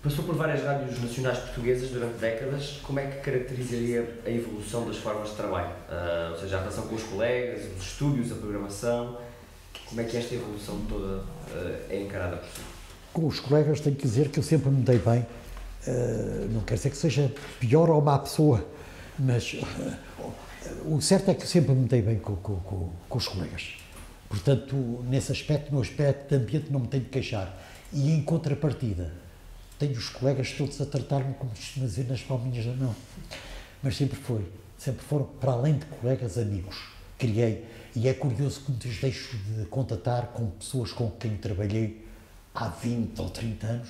Passou por várias rádios nacionais portuguesas durante décadas. Como é que caracterizaria a evolução das formas de trabalho? Ou seja, a relação com os colegas, os estúdios, a programação. Como é que esta evolução toda é encarada por si? Com os colegas tenho que dizer que eu sempre me dei bem. Não quer dizer que seja pior ou má pessoa, mas o certo é que eu sempre me dei bem com os colegas. Portanto, nesse aspecto, no aspecto de ambiente, não me tenho de queixar. E em contrapartida, tenho os colegas todos a tratar-me como costuma dizer nas palminhas da mão. Mas sempre foram, para além de colegas, amigos. Criei, e é curioso que muitos deixo de contatar com pessoas com quem trabalhei há 20 ou 30 anos,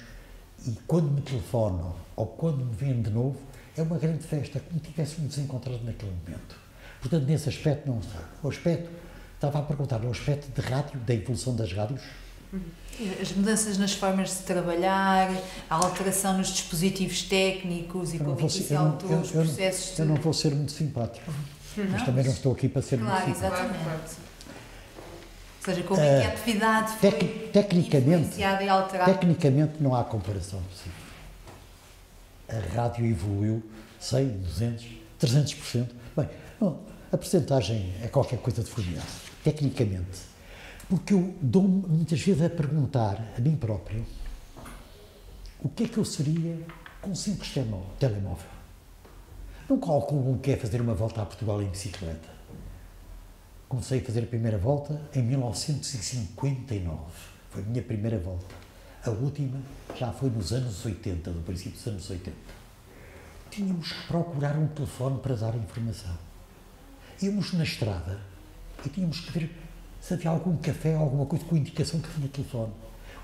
e quando me telefonam ou quando me veem de novo, é uma grande festa, como tivéssemos encontrado naquele momento. Portanto, nesse aspecto não está. O aspecto, estava a perguntar, o aspecto de rádio, da evolução das rádios. As mudanças nas formas de trabalhar, a alteração nos dispositivos técnicos e como é que se alterou os processos de... Eu não vou ser muito simpático, mas também não estou aqui para ser muito simpático. Exatamente. Ou seja, como é que a atividade foi influenciada e alterada? Tecnicamente não há comparação possível. A rádio evoluiu 100, 200, 300%. Bem, não, a percentagem é qualquer coisa de formidável, tecnicamente. Porque eu dou-me muitas vezes a perguntar a mim próprio o que é que eu seria com um simples telemóvel. Não calculo o que é fazer uma volta a Portugal em bicicleta. Comecei a fazer a primeira volta em 1959. Foi a minha primeira volta. A última já foi nos anos 80, no princípio dos anos 80. Tínhamos que procurar um telefone para dar informação. Íamos na estrada e tínhamos que ver se havia algum café, alguma coisa com indicação que tinha telefone.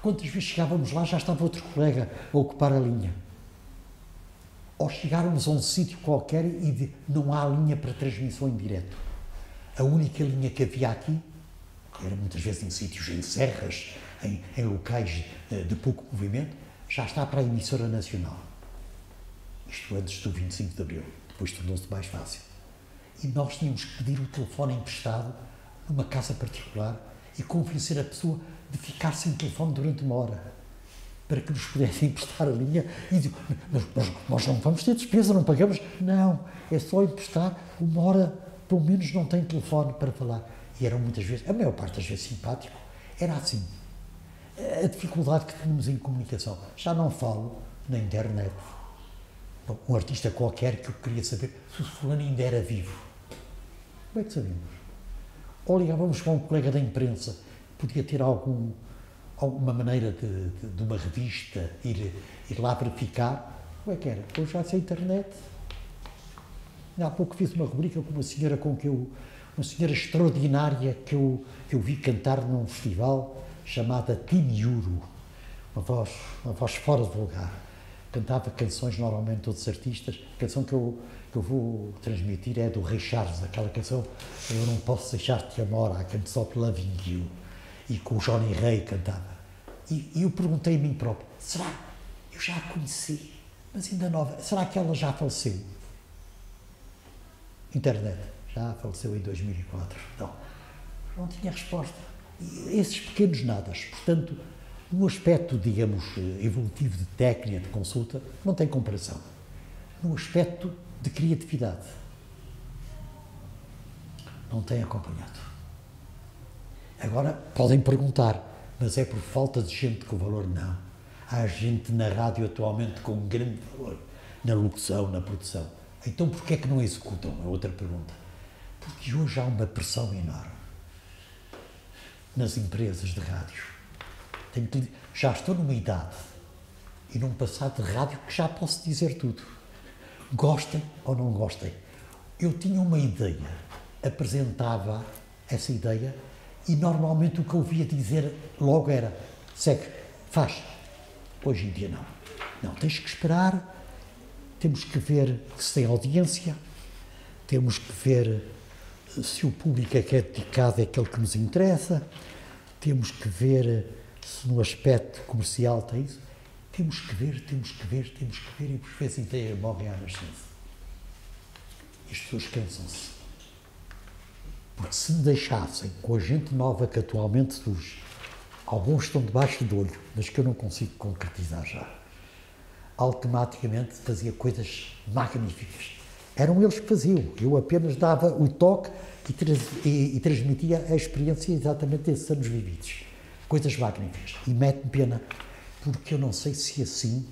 Quantas vezes chegávamos lá, já estava outro colega a ocupar a linha. Ou chegávamos a um sítio qualquer e não há linha para transmissão em direto. A única linha que havia aqui, que era muitas vezes em sítios, em serras, em locais de pouco movimento, já está para a emissora nacional. Isto antes do 25 de Abril, depois tornou-se mais fácil. E nós tínhamos que pedir o telefone emprestado numa casa particular e convencer a pessoa de ficar sem telefone durante uma hora, para que nos pudessem emprestar a linha e dizer, nós não vamos ter despesa, não pagamos. Não, é só emprestar uma hora, pelo menos não tem telefone para falar. E eram muitas vezes, a maior parte das vezes simpático, era assim. A dificuldade que tínhamos em comunicação. Já não falo na internet. Bom, um artista qualquer que eu queria saber se o fulano ainda era vivo. Como é que sabíamos? Ou ligávamos para um colega da imprensa, podia ter alguma maneira de uma revista ir lá verificar. Como é que era? Hoje já sei internet. Há pouco fiz uma rubrica com uma senhora uma senhora extraordinária que eu vi cantar num festival chamada Timiuro, uma voz fora de lugar. Cantava canções, normalmente todos os artistas. A canção que eu vou transmitir é do Ray Charles, aquela canção Eu Não Posso Deixar-te Amor, I Can't Stop Loving You, e com o Johnny Ray cantava. E eu perguntei a mim próprio, será? Eu já a conheci, mas ainda nova, será que ela já faleceu? Internet, já faleceu em 2004. Não tinha resposta. E esses pequenos nadas, portanto, no aspecto, digamos, evolutivo de técnica, de consulta, não tem comparação. No aspecto de criatividade, não tem acompanhado. Agora, podem perguntar, mas é por falta de gente com valor? Não. Há gente na rádio atualmente com um grande valor, na locução, na produção. Então, porquê é que não executam? É outra pergunta. Porque hoje há uma pressão enorme nas empresas de rádio. Já estou numa idade e num passado de rádio que já posso dizer tudo. Gostem ou não gostem. Eu tinha uma ideia, apresentava essa ideia e normalmente o que eu ouvia dizer logo era segue, faz. Hoje em dia não. Não, tens que esperar, temos que ver se tem audiência, temos que ver se o público é que é dedicado é aquele que nos interessa, temos que ver se no aspecto comercial tem isso. Temos que ver, e por vezes a ideia morre à nascença. E as pessoas cansam-se. Porque se me deixassem com a gente nova que atualmente surge, alguns estão debaixo do olho, mas que eu não consigo concretizar já. automaticamente fazia coisas magníficas. Eram eles que faziam, eu apenas dava o toque e transmitia a experiência exatamente desses anos vividos. Coisas magníficas. E mete-me pena, porque eu não sei se assim...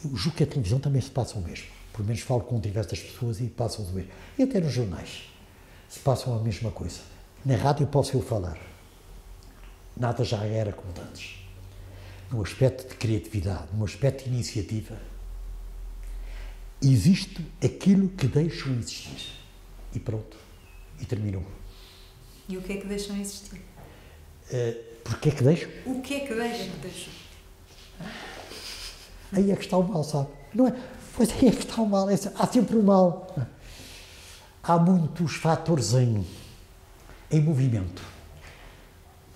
Eu julgo que a televisão também se passa o mesmo. Pelo menos falo com diversas pessoas e passam o mesmo. E até nos jornais se passam a mesma coisa. Na rádio posso eu falar. Nada já era como antes. No aspecto de criatividade, no aspecto de iniciativa, existe aquilo que deixam existir. E pronto. E terminou. E o que é que deixam existir? Porquê é que deixam? O que é que deixam? Aí é que está o mal, sabe? Não é? Pois aí é que está o mal. Há sempre o mal. Há muitos fatores em movimento.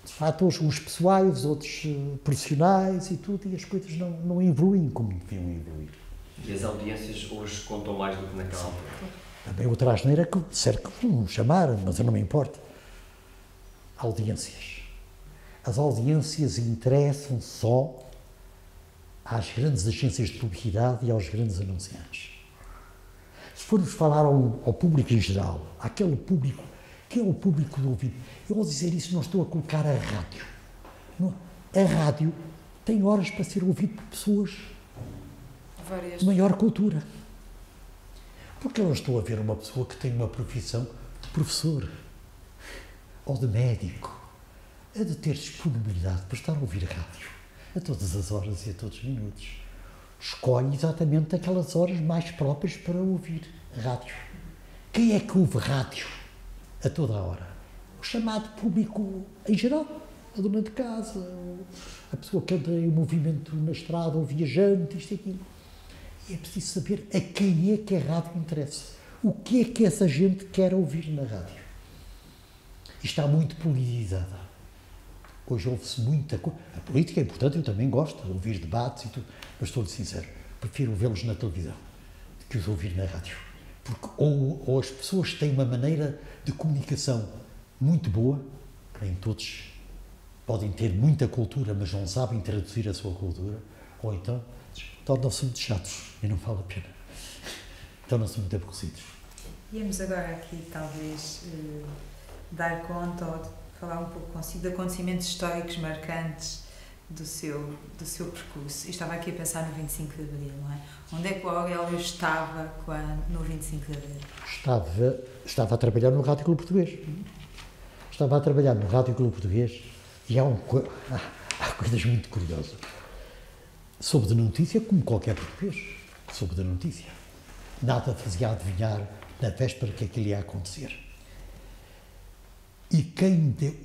Fatores, uns pessoais, outros profissionais e tudo, e as coisas não evoluem como deviam evoluir. E as audiências hoje contam mais do que naquela altura? Também outra asneira que disser que vão chamar, mas eu não me importo. Audiências. As audiências interessam só às grandes agências de publicidade e aos grandes anunciantes. Se formos falar ao público em geral, àquele público que é o público do ouvido, eu ao dizer isso não estou a colocar a rádio. Não, a rádio tem horas para ser ouvido por pessoas de maior cultura. Porque eu não estou a ver uma pessoa que tem uma profissão de professor ou de médico, a de ter disponibilidade para estar a ouvir rádio a todas as horas e a todos os minutos. Escolhe exatamente aquelas horas mais próprias para ouvir rádio. Quem é que ouve rádio a toda a hora? O chamado público em geral, a dona de casa, a pessoa que anda em movimento na estrada, o viajante, isto e aquilo. E é preciso saber a quem é que a rádio interessa. O que é que essa gente quer ouvir na rádio? E está muito politizada. Hoje ouve-se muita coisa. A política é importante, eu também gosto de ouvir debates e tudo, mas estou-lhe sincero, prefiro vê-los na televisão do que os ouvir na rádio. Porque ou as pessoas têm uma maneira de comunicação muito boa, nem todos podem ter muita cultura, mas não sabem traduzir a sua cultura, ou então tornam-se muito chatos e não vale a pena. Tornam-se muito aborrecidos. Íamos agora aqui, talvez, dar conta ou falar um pouco consigo de acontecimentos históricos marcantes do seu percurso. Eu estava aqui a pensar no 25 de Abril, não é? Onde é que o Aurélio estava no 25 de Abril? Estava a trabalhar no Rádio Clube Português. Estava a trabalhar no Rádio Clube Português e há coisas muito curiosas. Soube de notícia como qualquer português. Soube de notícia. Nada fazia adivinhar na véspera que aquilo ia acontecer. E quem deu...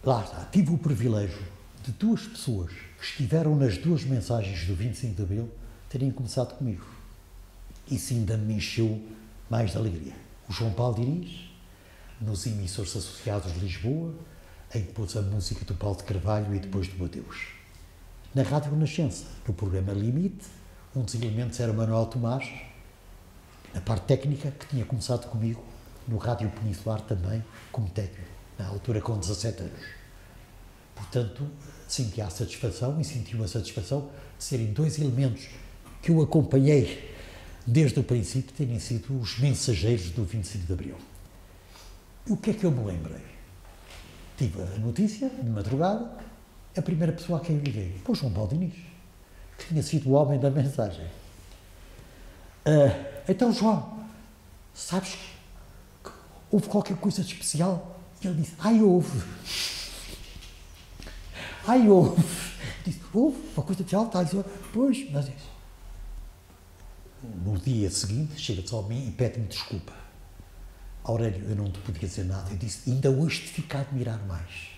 Lá está, tive o privilégio de duas pessoas que estiveram nas duas mensagens do 25 de Abril terem começado comigo. Isso ainda me encheu mais de alegria. O João Paulo Diniz, nos emissores associados de Lisboa, em que pôs a música do Paulo de Carvalho e depois do Mateus. Na Rádio Renascença, no programa Limite, um dos elementos era Manuel Tomás, na parte técnica, que tinha começado comigo, no Rádio Peninsular também, como técnico, na altura com 17 anos. Portanto, senti a satisfação e senti uma satisfação de serem dois elementos que eu acompanhei desde o princípio, terem sido os mensageiros do 25 de Abril. E o que é que eu me lembrei? Tive a notícia, de madrugada, a primeira pessoa a quem eu liguei, foi o João Paulo Diniz, que tinha sido o homem da mensagem. Então, João, sabes que houve qualquer coisa de especial? E ele disse, houve. Houve. Disse, houve uma coisa de especial? Está a dizer, pois, mas isso. No dia seguinte, chega-se a mim e pede-me desculpa. Aurélio, eu não te podia dizer nada. Eu disse, ainda hoje te fico a admirar mais.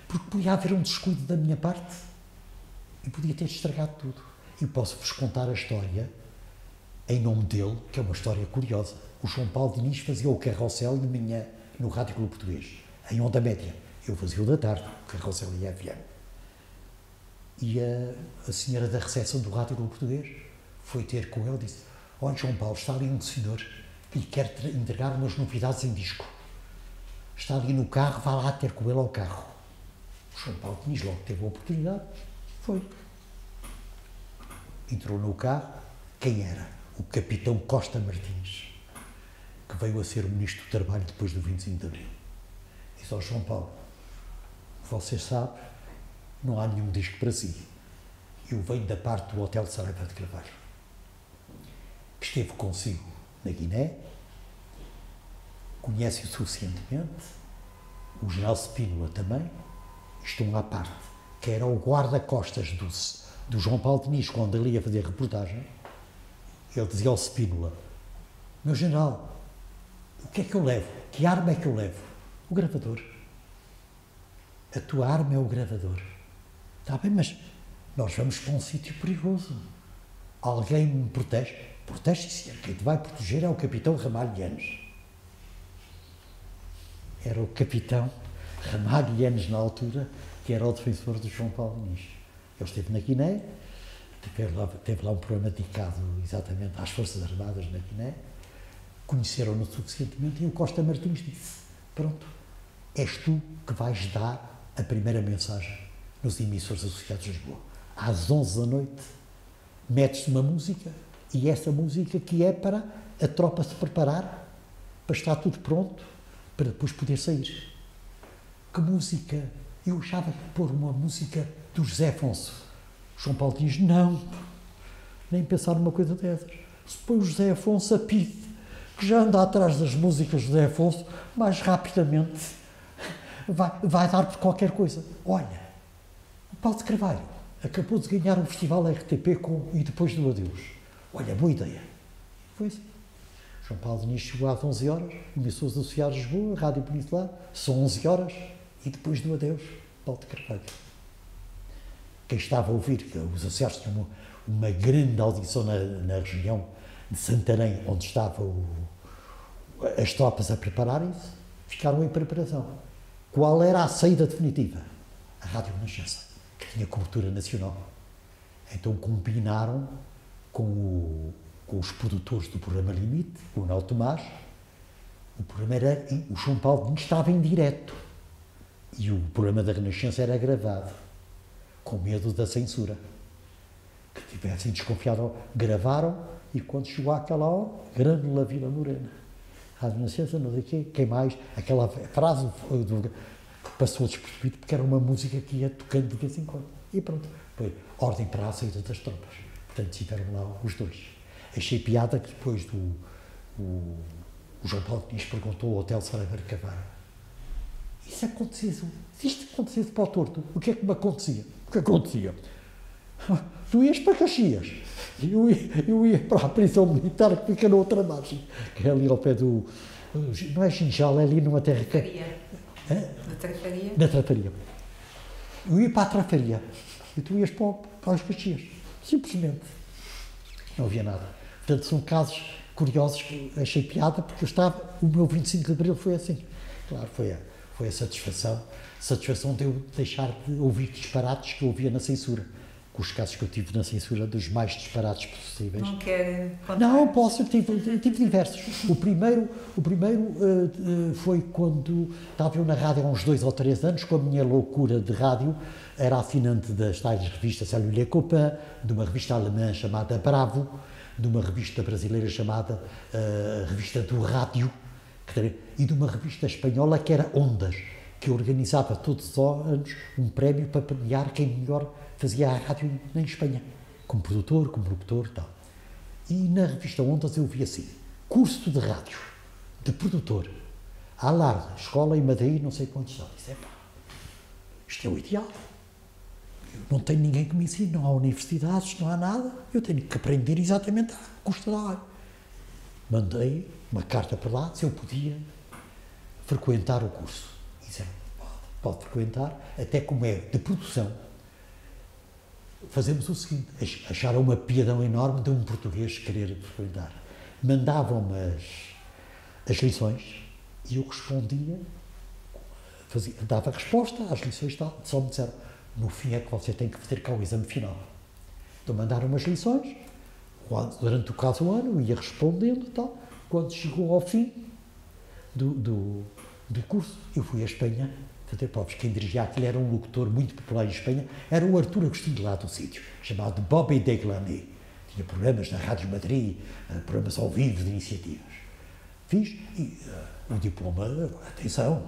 Porque podia haver um descuido da minha parte e podia ter estragado tudo. E posso-vos contar a história em nome dele, que é uma história curiosa. O João Paulo Diniz fazia o carrossel de manhã no Rádio Clube Português, em onda média. Eu fazia o da tarde, o carrossel e a FM. E a senhora da recepção do Rádio Clube Português foi ter com ele e disse, olha, João Paulo, está ali um senhor que lhe quer entregar umas novidades em disco. Está ali no carro, vá lá ter com ele ao carro. O João Paulo Diniz logo teve a oportunidade, foi. Entrou no carro, quem era? O capitão Costa Martins, que veio a ser o Ministro do Trabalho depois do 25 de Abril. Disse ao João Paulo, você sabe, não há nenhum disco para si. Eu venho da parte do Hotel Saraiva de Carvalho, que esteve consigo na Guiné, conhece-o suficientemente, o general Spínola também, estão à parte, que era o guarda-costas do João Paulo Diniz, quando ele ia fazer reportagem. Ele dizia ao Spínola, meu general, o que é que eu levo? Que arma é que eu levo? O gravador. A tua arma é o gravador. Está bem, mas nós vamos para um sítio perigoso. Alguém me protege? Protege, sim. Quem te vai proteger é o capitão Ramalho Yanes. Era o capitão Ramalho Yanes, na altura, que era o defensor do João Paulo Diniz. Ele esteve na Guiné, teve lá um programa dedicado exatamente às Forças Armadas na Guiné, conheceram-no suficientemente e o Costa Martins disse, pronto, és tu que vais dar a primeira mensagem nos emissores associados de Lisboa. Às 11 da noite, metes uma música, e essa música que é para a tropa se preparar, para estar tudo pronto, para depois poder sair. Que música? Eu achava que pôr uma música do José Afonso. João Paulo diz, não, nem pensar numa coisa dessas. Se põe o José Afonso a pide, que já anda atrás das músicas do José Afonso, mais rapidamente vai dar por qualquer coisa. Olha, o Paulo de Carvalho acabou de ganhar um festival RTP e depois do adeus. Olha, boa ideia. Foi assim. João Paulo Diniz chegou às 11 horas, emissores associados de Lisboa, Rádio Peninsular, são 11 horas, e depois do adeus, Paulo de Carvalho. Quem estava a ouvir, que os associados tinham uma grande audição na região de Santarém, onde estavam as tropas a prepararem-se, ficaram em preparação. Qual era a saída definitiva? A Rádio Renascença, que tinha cobertura nacional. Então combinaram com os produtores do programa Limite, o Manuel Tomás, o programa era, o João Paulo Diniz estava em direto e o programa da Renascença era gravado, com medo da censura. Que tivessem desconfiado, gravaram e quando chegou àquela hora, Grândola Vila Morena. Rádio Renascença, não sei o quê, quem mais? Aquela frase que passou despercebido porque era uma música que ia tocando de vez em quando. E pronto, foi ordem para a saída das tropas. Portanto, estiveram lá os dois. Achei piada que depois o João Paulo Diniz perguntou ao Hotel Saraiva de Carvalho, isso acontecesse, se isto acontecesse para o torto, o que é que me acontecia? O que acontecia? Tu ias para Caxias, eu ia para a prisão militar que fica na outra margem, que é ali ao pé do... Não é Ginjal, é ali numa terra... Na Trafaria? Na Trafaria. Eu ia para a Trafaria e tu ias para os Caxias, simplesmente. Não havia nada. Portanto, são casos curiosos que achei piada, porque o meu 25 de Abril foi assim. Claro, foi a satisfação de eu deixar de ouvir disparates que eu ouvia na censura. Com os casos que eu tive na censura, dos mais disparates possíveis. Não quer contar? Não, posso, tive diversos. O primeiro foi quando estava eu na rádio há uns 2 ou 3 anos, com a minha loucura de rádio, era assinante das tais revistas Salut Les Copains, de uma revista alemã chamada Bravo, de uma revista brasileira chamada Revista do Rádio, e de uma revista espanhola que era Ondas, que organizava todos os anos um prémio para premiar quem melhor fazia a rádio em Espanha, como produtor, como locutor e tal. E na revista Ondas eu vi assim, curso de rádio, de produtor, à larga, escola em Madrid, não sei quantos anos. Isto é o ideal. Não tenho ninguém que me ensine, não há universidades, não há nada. Eu tenho que aprender exatamente à custa da hora. Mandei uma carta para lá, se eu podia frequentar o curso. E disseram, pode frequentar, até como é de produção. Fazemos o seguinte, acharam uma piadão enorme de um português querer frequentar. Mandavam-me as lições e eu respondia, dava resposta às lições e tal, só me disseram, no fim é que você tem que fazer cá o exame final. Então mandaram umas lições, durante o caso um ano, eu ia respondendo e tal. Quando chegou ao fim do curso, eu fui à Espanha fazer provas. Quem dirigia aquilo era um locutor muito popular em Espanha, era o Artur Agostinho lá do sítio, chamado Bobby Deglani. tinha programas na Rádio Madrid, programas ao vivo de iniciativas. Fiz e o diploma, atenção,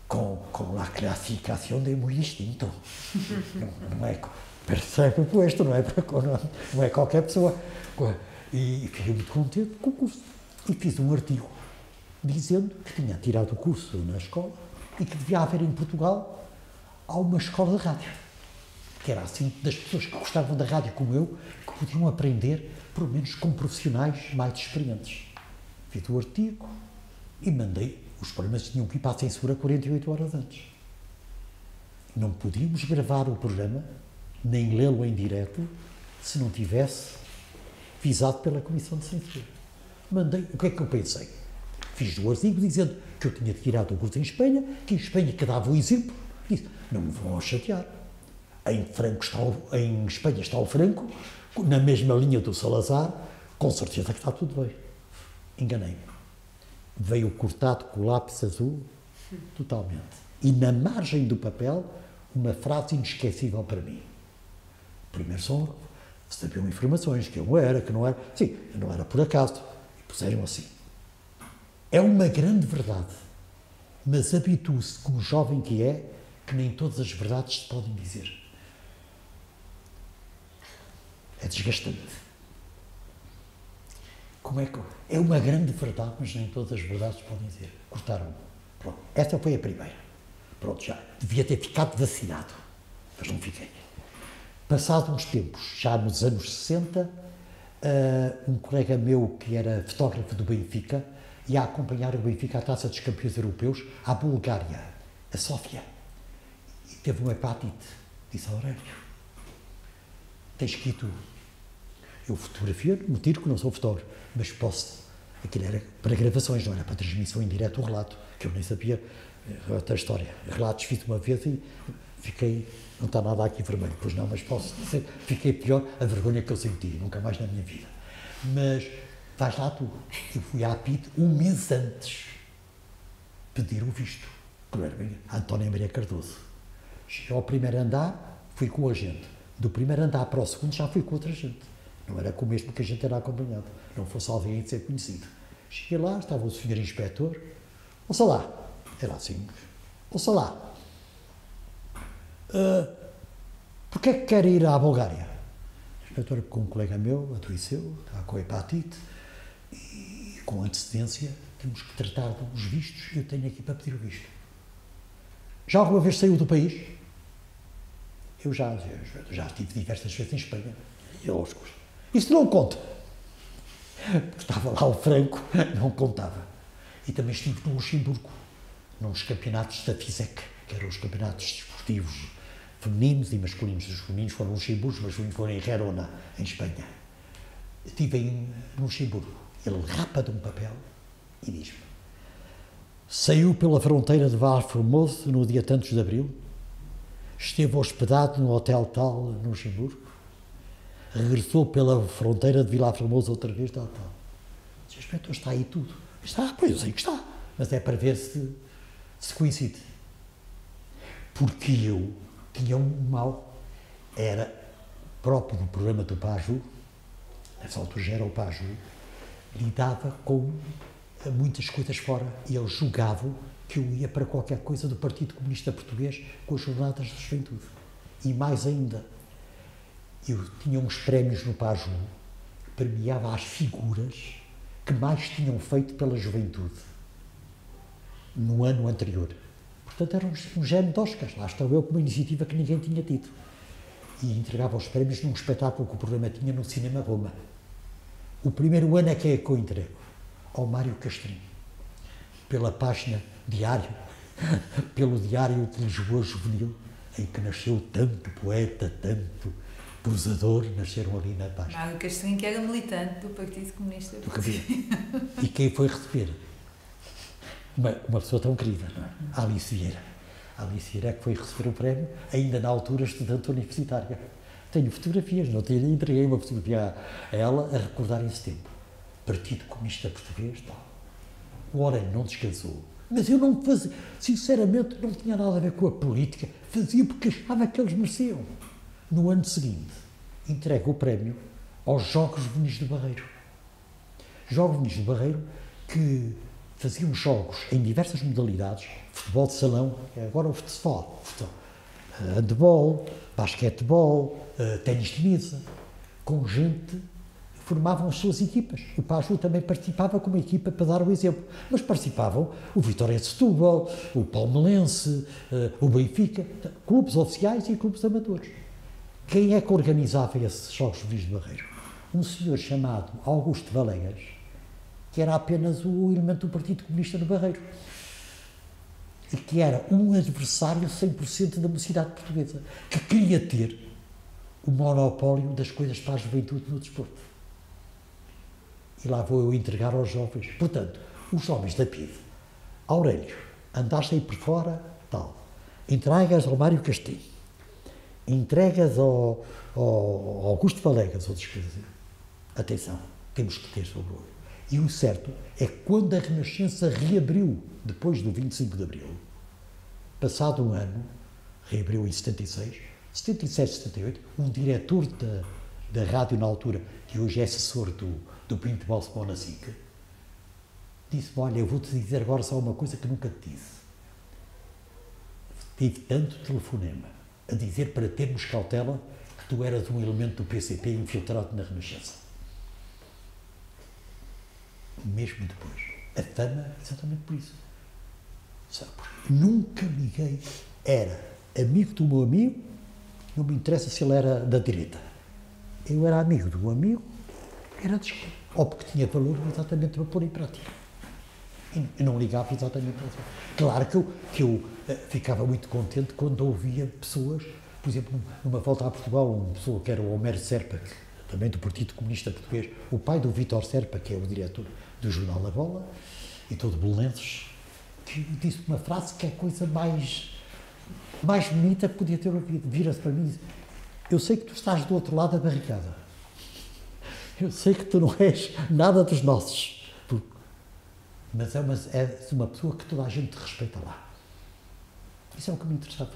com a classificação de muito distinto. Não é, percebe o posto, não é qualquer pessoa. E fiquei muito contente com o curso. E fiz um artigo dizendo que tinha tirado o curso na escola e que devia haver em Portugal uma escola de rádio. Que era assim, das pessoas que gostavam da rádio como eu, que podiam aprender, pelo menos com profissionais mais experientes. Fiz o artigo e mandei. Os programas tinham que ir para a censura 48 horas antes. Não podíamos gravar o programa, nem lê-lo em direto, se não tivesse visado pela Comissão de Censura. Mandei. O que é que eu pensei? Fiz o artigo dizendo que eu tinha tirado o curso em Espanha, que em Espanha que dava o exemplo. Disse, não me vão chatear. Em Espanha está o Franco, na mesma linha do Salazar, com certeza que está tudo bem. Enganei-me. Veio cortado com o lápis azul, totalmente. E na margem do papel, uma frase inesquecível para mim. Primeiro só sabiam informações, que eu era, que não era. Sim, não era por acaso. E puseram assim. É uma grande verdade, mas habitue-se, como jovem que é, que nem todas as verdades se podem dizer. É desgastante. Como é que... É uma grande verdade, mas nem todas as verdades se podem dizer. Cortaram. Pronto. Essa foi a primeira. Pronto, já. Devia ter ficado vacinado, mas não fiquei. Passados uns tempos, já nos anos 60, um colega meu, que era fotógrafo do Benfica, ia acompanhar o Benfica à Taça dos Campeões Europeus à Bulgária, a Sófia. E teve uma hepatite. Disse ao Aurélio, tens que ir tu. Eu fotografia, não tiro que não sou fotógrafo, mas posso. Aquilo era para gravações, não era para transmissão em direto o relato, que eu nem sabia outra história. Relatos fiz uma vez e fiquei, não está nada aqui vermelho, pois não, mas posso dizer, fiquei pior, a vergonha que eu senti, nunca mais na minha vida. Mas vais lá tu. Eu fui à APIT um mês antes pedir o visto, que não era bem, António Maria Cardoso. Cheguei ao primeiro andar, fui com o agente. Do primeiro andar para o segundo já fui com outra gente. Não era com o mesmo que a gente era acompanhado. Não fosse alguém de ser conhecido. Cheguei lá, estava o senhor inspetor. Ouça lá. Era assim. Ouça lá. Porquê é que quer ir à Bulgária? O inspetor, com um colega meu, adoeceu, estava com hepatite e com antecedência temos que tratar dos vistos. Eu tenho aqui para pedir o visto. Já alguma vez saiu do país? Eu já estive diversas vezes em Espanha. E aos custos. Isto não conta. Estava lá o Franco, não contava. E também estive no Luxemburgo, nos campeonatos da FISEC, que eram os campeonatos desportivos femininos e masculinos. Os femininos foram no Luxemburgo, os masculinos foram em Gerona, em Espanha. Estive no Luxemburgo. Ele rapa de um papel e diz-me: saiu pela fronteira de Val Formoso no dia tantos de abril, esteve hospedado no hotel tal no Luxemburgo, regressou pela fronteira de Vila Formosa outra vez, tal. Diz, inspetor, está aí tudo. Está, pois eu sei que está, mas é para ver se coincide. Porque eu tinha um mal, era próprio do programa do Paju, nessa altura já era o Paju, lidava com muitas coisas fora e eles julgavam que eu ia para qualquer coisa do Partido Comunista Português com as jornadas de juventude. E mais ainda, eu tinha uns prémios no Paju que premiava as figuras que mais tinham feito pela juventude no ano anterior. Portanto, era um género de Oscars. Lá estou eu com uma iniciativa que ninguém tinha tido. E entregava os prémios num espetáculo que o programa tinha no Cinema Roma. O primeiro ano é que eu entrego ao Mário Castrinho, pela página Diário, pelo Diário de Lisboa Juvenil, em que nasceu tanto poeta, tanto prosador, nasceram ali na página. Mário Castrinho, que era militante do Partido Comunista Português. E quem foi receber? Uma pessoa tão querida, não é? A Alice Vieira. A Alice Vieira é que foi receber o prémio, ainda na altura estudante universitária. Tenho fotografias, não tenho, entreguei uma fotografia a ela a recordar esse tempo. Partido Comunista Português, tal. O Aurélio não descansou. Mas eu não fazia, sinceramente, não tinha nada a ver com a política. Fazia porque achava que eles mereciam. No ano seguinte, entrego o prémio aos Jogos Juvenis do Barreiro. Jogos Juvenis do Barreiro que faziam jogos em diversas modalidades, futebol de salão, agora o futsal, handebol, basquetebol, ténis de mesa, com gente que formavam as suas equipas. O Paju também participava como equipa para dar o exemplo, mas participavam o Vitória de Setúbal, o Palmeirense, o Benfica, clubes oficiais e clubes amadores. Quem é que organizava esses Jogos Juvenis do Barreiro? Um senhor chamado Augusto Valegas, que era apenas o elemento do Partido Comunista do Barreiro e que era um adversário 100% da mocidade portuguesa, que queria ter o monopólio das coisas para a juventude no desporto. E lá vou eu entregar aos jovens. Portanto, os jovens da PIDE, Aurélio, andaste aí por fora, tal, entregas ao Mário Castilho, entregas ao Augusto Valegas, outras coisas. Atenção, temos que ter sobre o olho. E o certo é que quando a Renascença reabriu, depois do 25 de Abril, passado um ano, reabriu em 76, 77, 78, um diretor da rádio na altura, que hoje é assessor do Pinto Balsemão na SIC, disse-me, olha, eu vou-te dizer agora só uma coisa que nunca te disse. Tive tanto telefonema a dizer para termos cautela que tu eras um elemento do PCP infiltrado na Renascença. Mesmo depois. A fama, exatamente por isso. Sabe? Nunca liguei. Era amigo do meu amigo, não me interessa se ele era da direita. Eu era amigo do meu amigo, era de esquerda. Ou porque tinha valor exatamente para pôr em prática. E não ligava exatamente para isso. Claro que eu ficava muito contente quando ouvia pessoas, por exemplo, numa volta a Portugal, uma pessoa que era o Homero Serpa, também do Partido Comunista Português, o pai do Vítor Serpa, que é o diretor do jornal La Bola, e todo Belenenses, que disse uma frase que é a coisa mais bonita que podia ter ouvido. Vira-se para mim e diz, eu sei que tu estás do outro lado da barricada. Eu sei que tu não és nada dos nossos. Mas é uma pessoa que toda a gente respeita lá. Isso é o que me interessava.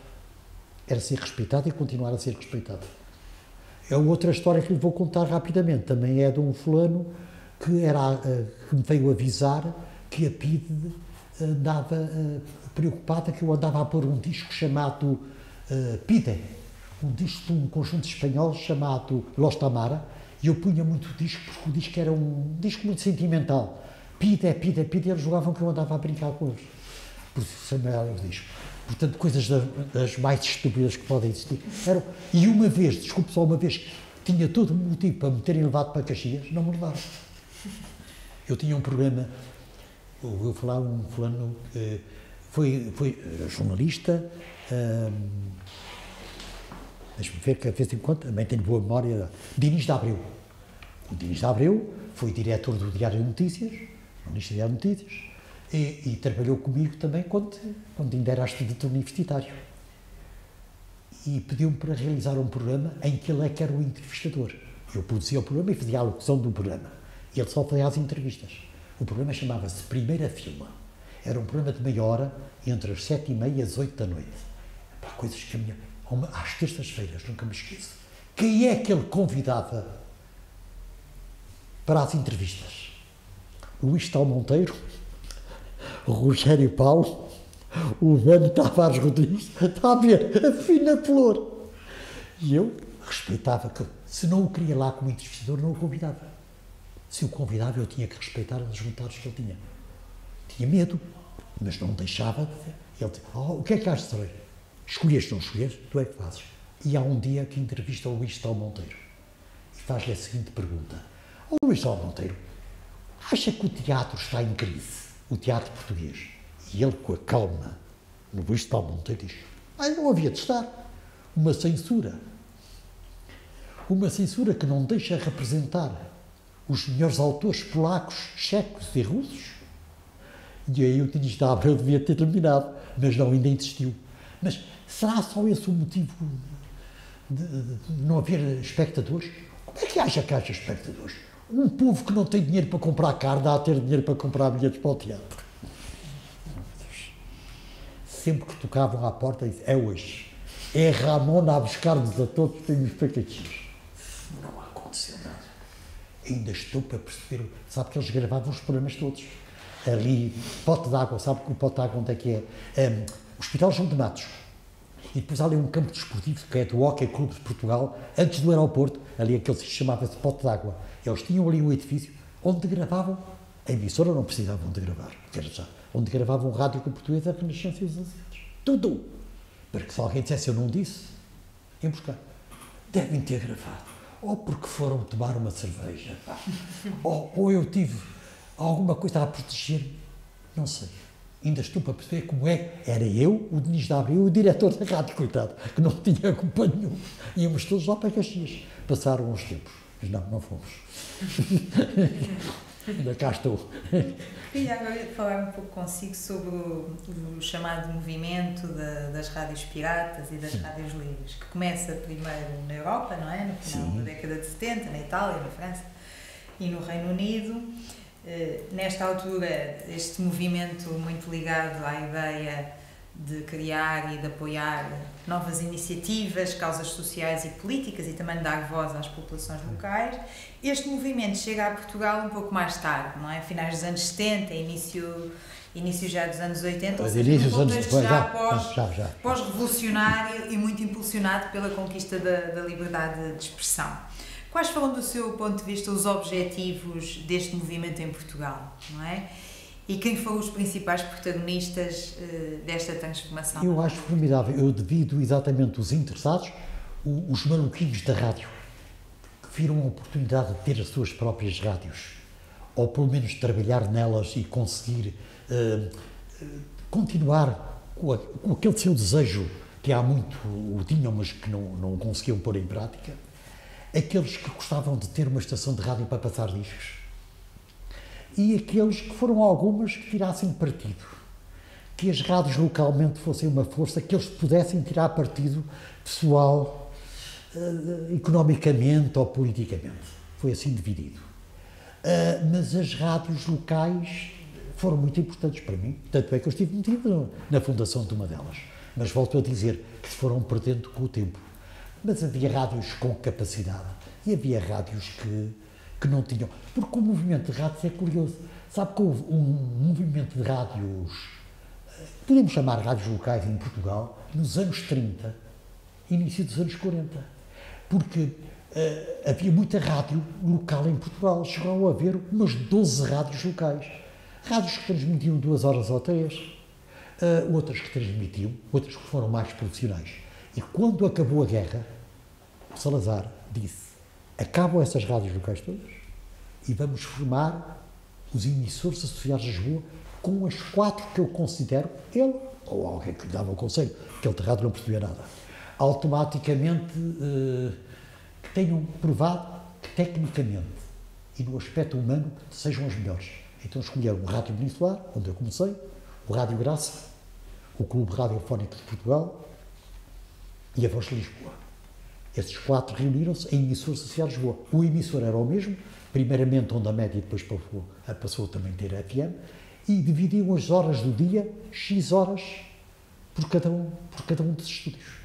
Era ser respeitado e continuar a ser respeitado. É outra história que lhe vou contar rapidamente. Também é de um fulano que me veio avisar que a PIDE andava preocupada, que eu andava a pôr um disco chamado PIDE, um disco de um conjunto espanhol chamado Los Tamara, e eu punha muito disco porque o disco era um disco muito sentimental. PIDE, PIDE, PIDE, eles jogavam que eu andava a brincar com eles. Por isso chamava o disco. Portanto, coisas das mais estúpidas que podem existir. E uma vez, desculpe só, uma vez, tinha todo o motivo para me terem levado para Caxias, não me levaram. Eu tinha um problema, eu vou falar um fulano, foi jornalista, deixa-me ver que de vez em quando, também tenho boa memória, Dinis de Abreu. O Dinis de Abreu foi diretor do Diário de Notícias, jornalista do Diário de Notícias, e trabalhou comigo também quando ainda era estudante universitário. E pediu-me para realizar um programa em que ele é que era o entrevistador. Eu produzia o programa e fazia a locução do programa. E ele só fazia as entrevistas. O programa chamava-se Primeira Fila. Era um programa de meia hora, entre as 7h30 e as 8 da noite. Para coisas que às terças-feiras, nunca me esqueço. Quem é que ele convidava para as entrevistas? Luís Tal Monteiro, o Rogério Paulo, o Vano Tavares Rodrigues, está a ver, a fina flor. E eu respeitava, que se não o queria lá como entrevistador, não o convidava. Se o convidava, eu tinha que respeitar os resultados que ele tinha. Tinha medo, mas não deixava de dizer. Ele dizia, o que é que has de saber? Escolheste, não escolheste, tu é que fazes. E há um dia que entrevista o Luís Tal Monteiro e faz-lhe a seguinte pergunta. Luís Tal Monteiro, acha que o teatro está em crise? O teatro português? E ele, com a calma, o Luís Tal Monteiro diz, não havia de estar. Uma censura que não deixa representar os melhores autores polacos, checos e russos. E aí o Dinis de Abreu devia ter terminado, mas não, ainda insistiu. Mas será só esse o motivo de não haver espectadores? Como é que acha que haja espectadores? Um povo que não tem dinheiro para comprar carne, há a ter dinheiro para comprar bilhetes para o teatro. Sempre que tocavam à porta, disse, é hoje. É Ramon a buscar-nos a todos, temos pecadinhos. Não aconteceu nada. ainda estou para perceber, sabe que eles gravavam os programas todos. Ali, pote d'água, sabe que o pote d'água onde é que é? O Hospital João de Matos. E depois há ali um campo desportivo, que é do Hockey Clube de Portugal, antes do aeroporto, ali aquele que chamava-se pote d'água. Eles tinham ali um edifício onde gravavam, a emissora não precisavam de gravar, onde gravavam rádio com português, a Renascença e os Azedos. Tudo! Porque se alguém dissesse eu não disse, iam buscar. Devem ter gravado. Ou porque foram tomar uma cerveja, ou eu tive alguma coisa a proteger-me, não sei. Ainda estou para perceber como é. Era eu, o Denis da Abreu, o diretor da rádio, coitado, que não tinha culpa nenhuma. Íamos todos lá para Caxias. Passaram uns tempos. Mas não fomos. Ainda cá estou. Queria agora falar um pouco consigo sobre o chamado movimento das rádios piratas e das rádios livres, que começa primeiro na Europa, não é? No final da década de 70, na Itália, na França e no Reino Unido. Nesta altura, este movimento muito ligado à ideia de criar e de apoiar novas iniciativas, causas sociais e políticas e também dar voz às populações locais. Este movimento chega a Portugal um pouco mais tarde, não é? Finais dos anos 70, início já dos anos 80, ou seja, num contexto já pós-revolucionário e muito impulsionado pela conquista da liberdade de expressão. Quais foram, do seu ponto de vista, os objetivos deste movimento em Portugal, não é? E quem foram os principais protagonistas desta transformação? Eu acho formidável. Eu devido exatamente os interessados, os maluquinhos da rádio, que viram a oportunidade de ter as suas próprias rádios, ou pelo menos trabalhar nelas e conseguir continuar com aquele seu desejo que há muito o tinham, mas que não conseguiam pôr em prática. Aqueles que gostavam de ter uma estação de rádio para passar discos e aqueles que foram algumas que tirassem partido, que as rádios localmente fossem uma força, que eles pudessem tirar partido pessoal, economicamente ou politicamente. Foi assim dividido. Mas as rádios locais foram muito importantes para mim, tanto é que eu estive metido na fundação de uma delas. Mas volto a dizer que se foram perdendo com o tempo. Mas havia rádios com capacidade e havia rádios que não tinham. Porque o movimento de rádios é curioso. Sabe que houve um movimento de rádios, podemos chamar rádios locais em Portugal, nos anos 30, início dos anos 40. Porque havia muita rádio local em Portugal. Chegou a haver umas 12 rádios locais. Rádios que transmitiam 2 horas ou 3, outras que transmitiam, outras que foram mais profissionais. E quando acabou a guerra, o Salazar disse: acabam essas rádios locais todas e vamos formar os emissores associados a Lisboa com as 4 que eu considero, ele ou alguém que lhe dava o conselho, que ele de rádio não percebia nada, automaticamente que tenham provado que tecnicamente e no aspecto humano sejam as melhores. Então escolheram o Rádio Peninsular, onde eu comecei, o Rádio Graça, o Clube Radiofónico de Portugal e a Voz de Lisboa. Esses 4 reuniram-se em emissores associados a Lisboa. O emissor era o mesmo, primeiramente Onda Média e depois passou a também ter FM, e dividiam as horas do dia, X horas, por cada um dos estúdios.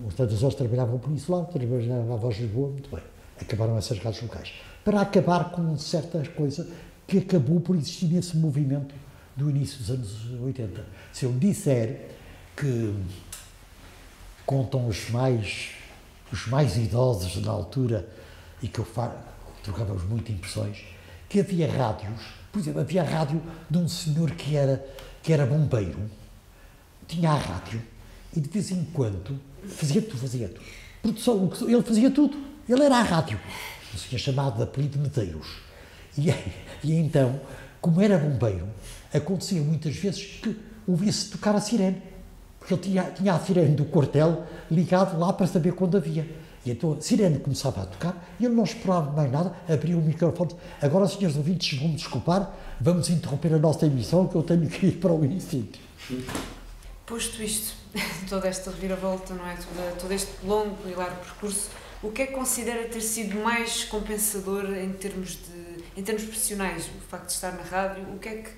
Portanto, as horas trabalhavam por Peninsular, trabalhavam a Voz de Lisboa, muito bem. Acabaram essas rádios locais. Para acabar com certa coisa que acabou por existir nesse movimento do início dos anos 80. Se eu disser que contam os mais idosos na altura e que trocávamos muito impressões, que havia rádios, por exemplo, havia a rádio de um senhor que era bombeiro, tinha a rádio e de vez em quando fazia tudo. Produção, ele fazia tudo, ele era a rádio. O senhor chamado de apelido Medeiros. E então, como era bombeiro, acontecia muitas vezes que ouvia-se tocar a sirene. Porque ele tinha a sirene do quartel ligado lá para saber quando havia. E então a sirene começava a tocar e ele não esperava mais nada, abria o microfone. Agora, senhores ouvintes, vão-me desculpar, vamos interromper a nossa emissão, que eu tenho que ir para o incêndio. Posto isto, toda esta reviravolta, não é? Todo este longo e largo percurso, o que é que considera ter sido mais compensador em termos profissionais? O facto de estar na rádio, o que é que,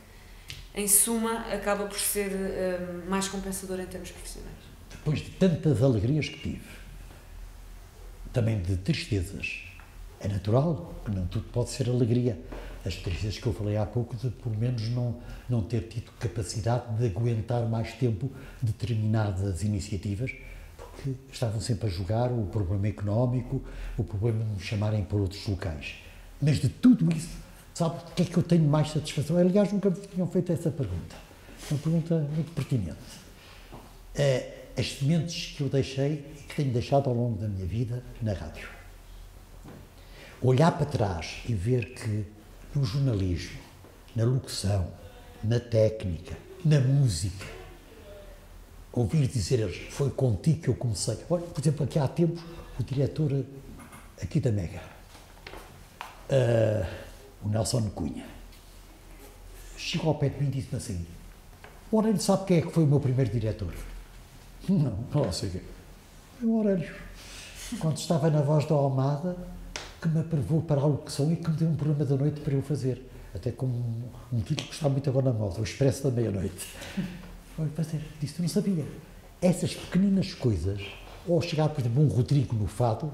em suma, acaba por ser mais compensador em termos profissionais? Depois de tantas alegrias que tive, também de tristezas, É natural que não tudo pode ser alegria. As tristezas que eu falei há pouco, de pelo menos não ter tido capacidade de aguentar mais tempo determinadas iniciativas, porque estavam sempre a jogar o problema económico, o problema de me chamarem para outros locais. Mas de tudo isso, sabe o que é que eu tenho mais satisfação? Aliás, nunca me tinham feito essa pergunta. Uma pergunta muito pertinente. As sementes que eu deixei e que tenho deixado ao longo da minha vida na rádio. Olhar para trás e ver que no jornalismo, na locução, na técnica, na música, ouvir dizer eles, foi contigo que eu comecei. Olha, por exemplo, aqui há tempos, o diretor aqui da Mega, o Nelson Cunha, chegou ao pé de mim e disse-me assim, o Aurélio sabe quem é que foi o meu primeiro diretor? Não sei quem. Foi o Aurélio. Quando estava na Voz da Almada, que me aprovou para a locução e que me deu um programa da noite para eu fazer. Até com um título que está muito agora na moda, o Expresso da Meia-Noite. Foi fazer. Disse, eu não sabia. Essas pequeninas coisas, ou chegar, por exemplo, um Rodrigo no fado,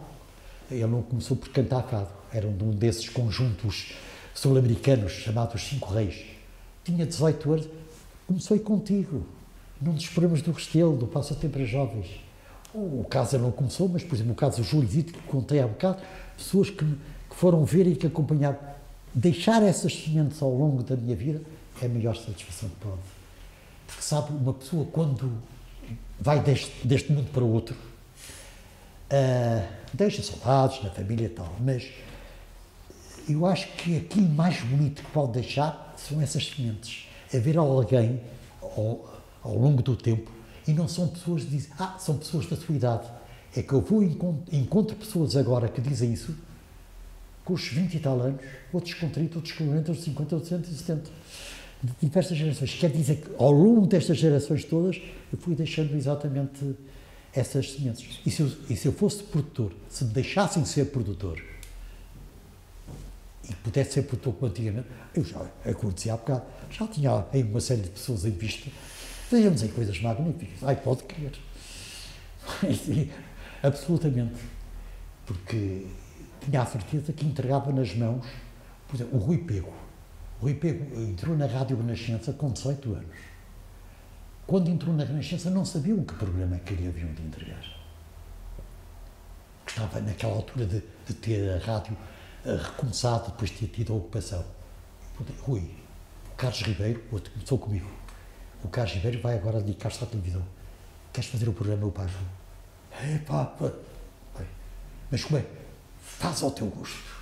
ele não começou por cantar fado, era um desses conjuntos sul-americanos chamados Cinco Reis. Tinha 18 anos, começou aí contigo, num dos programas do Restelo, do Passatempo para Jovens. O caso não começou, mas, por exemplo, o caso do Julizito, que contei há bocado, pessoas que foram ver e que acompanharam. Deixar essas sementes ao longo da minha vida é a maior satisfação que pode. Porque, sabe, uma pessoa quando vai deste mundo para o outro, deixa saudades na família e tal, mas eu acho que aquilo mais bonito que pode deixar são essas sementes. É ver alguém ao longo do tempo, e não são pessoas que dizem, são pessoas da sua idade. É que eu vou encontro pessoas agora que dizem isso, com os 20 e tal anos, outros com 30, outros com 40, outros 50, outros 170, de diversas gerações. Quer dizer que ao longo destas gerações todas, eu fui deixando exatamente essas sementes. E se eu fosse produtor, se me deixassem ser produtor, e pudesse ser produtor como antigamente, eu já, como dizia há bocado, já tinha aí uma série de pessoas em vista, vejamos aí coisas magníficas. Pode crer. Absolutamente. Porque tinha a certeza que entregava nas mãos, por exemplo, o Rui Pego. O Rui Pego entrou na Rádio Renascença com 18 anos. Quando entrou na Renascença não sabiam que programa é que lhe haviam de entregar. Estava naquela altura de ter a rádio recomeçado, depois de ter tido a ocupação. Rui, o Carlos Ribeiro, outro começou comigo, o Carlos Ribeiro vai agora dedicar-se à televisão. Queres fazer o programa, o Paz? Mas como é? Faz ao teu gosto.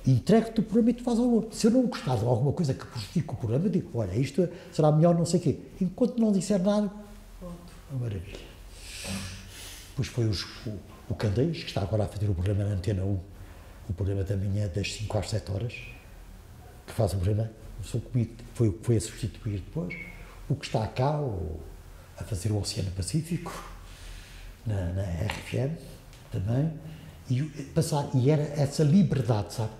Entregue-te o programa e tu faz ao gosto. Se eu não gostar de alguma coisa que prejudique o programa, eu digo, olha, isto será melhor não sei o quê. Enquanto não disser nada, pronto, é uma maravilha. Depois foi o Candeias, que está agora a fazer o programa na Antena 1, o programa da manhã das 5 às 7 horas, que faz o programa, comigo, foi a substituir depois, o que está cá, a fazer o Oceano Pacífico, na RFM também, e era essa liberdade, sabe?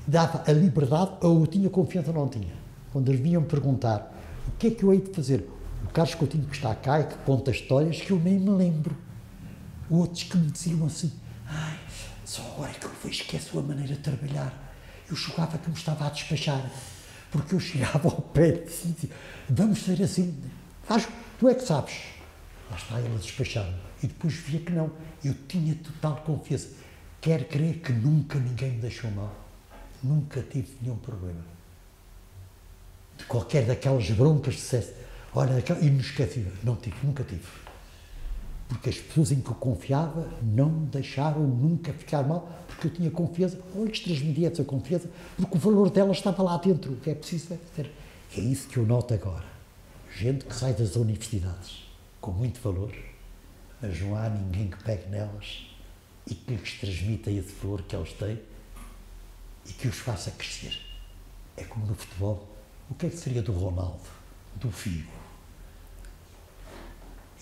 Dava a liberdade, ou eu tinha confiança ou não tinha. Quando eles vinham perguntar o que é que eu hei de fazer, o Carlos Coutinho que está cá e que conta histórias que eu nem me lembro. Outros que me diziam assim, só agora é que eu vejo que é a sua maneira de trabalhar. Eu julgava que me estava a despachar, porque eu chegava ao pé de si e dizia, vamos ser assim, tu é que sabes. Lá está ele a despachar-me. E depois via que não. Eu tinha total confiança. Quero crer que nunca ninguém me deixou mal. Nunca tive nenhum problema. De qualquer daquelas broncas dissesse, olha, inesquecível. Não tive, nunca tive. Porque as pessoas em que eu confiava não me deixaram nunca ficar mal, porque eu tinha confiança, ou lhes transmitia essa confiança, porque o valor delas estava lá dentro. O que é preciso ter. É isso que eu noto agora. Gente que sai das universidades com muito valor, mas não há ninguém que pegue nelas e que lhes transmita esse valor que eles têm e que os faça crescer. É como no futebol. O que é que seria do Ronaldo, do Figo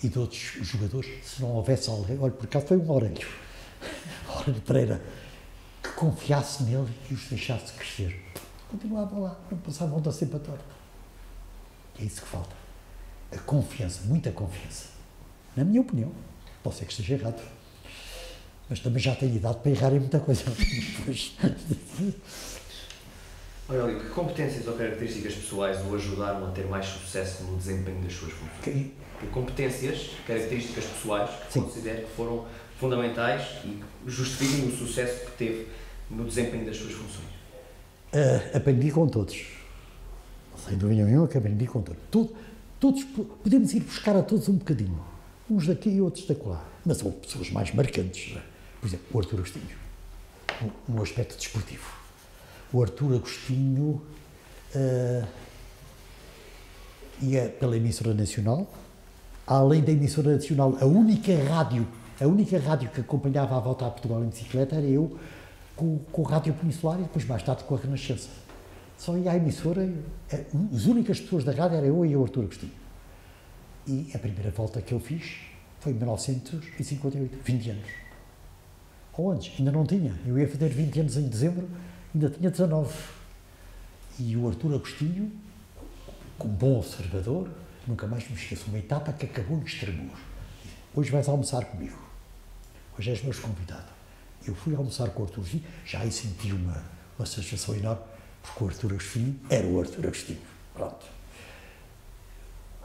e de outros jogadores se não houvesse alguém? Olha, por acaso foi um Aurélio Pereira, que confiasse nele e os deixasse crescer. Continuavam lá, não passavam da sempre a torta. É isso que falta. A confiança, muita confiança. Na minha opinião, pode ser que esteja errado, mas também já tenho idade para errar em muita coisa. Depois, Olha, que competências ou características pessoais o ajudaram a ter mais sucesso no desempenho das suas funções? Que competências, características pessoais que considero que foram fundamentais e justificam o sucesso que teve no desempenho das suas funções? Aprendi com todos. Sem dúvida nenhuma que aprendi com todos. Todos podemos ir buscar a todos um bocadinho. Uns daqui e outros daquela. Mas são pessoas mais marcantes. Por exemplo, o Artur Agostinho, no aspecto desportivo. O Artur Agostinho ia pela emissora nacional. Além da emissora nacional, a única rádio que acompanhava a volta a Portugal em bicicleta era eu, com o Rádio Peninsular e depois mais tarde com a Renascença. Só ia à emissora, as únicas pessoas da rádio eram eu e o Artur Agostinho. E a primeira volta que eu fiz foi em 1958, 20 anos. Ou antes, ainda não tinha. Eu ia fazer 20 anos em dezembro, ainda tinha 19. E o Artur Agostinho, como bom observador, nunca mais me esqueço, uma etapa que acabou em Estremoz. Hoje vais almoçar comigo. Hoje és meu convidado. Eu fui almoçar com o Artur Agostinho, já aí senti uma satisfação enorme, porque o Artur Agostinho era o Artur Agostinho. Pronto.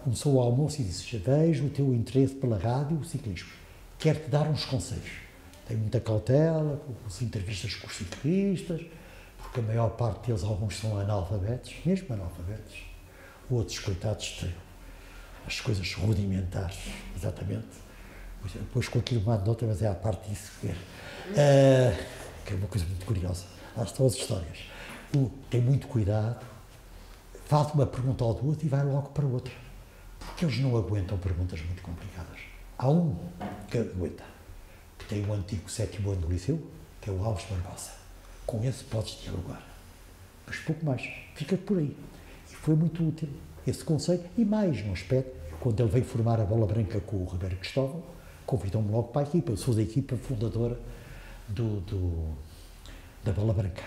Começou o almoço e disse: vejo o teu interesse pela rádio e o ciclismo. Quero-te dar uns conselhos. Tenho muita cautela com as entrevistas com os ciclistas, porque a maior parte deles, alguns são analfabetos, mesmo analfabetos. Outros, coitados, têm as coisas rudimentares, exatamente. Depois com aquilo uma nota, mas é à parte disso. Que é uma coisa muito curiosa. Lá estão as histórias. Tem muito cuidado, faz uma pergunta ao do outro e vai logo para outra. Porque eles não aguentam perguntas muito complicadas. Há um que aguenta, que tem o antigo 7º ano do liceu, que é o Alves Barbosa. Com esse podes dialogar. Mas pouco mais. Fica por aí. E foi muito útil esse conceito. E mais um aspecto, quando ele veio formar a Bola Branca com o Ribeiro Cristóvão, convidou-me logo para a equipa. Eu sou da equipa fundadora da Bola Branca.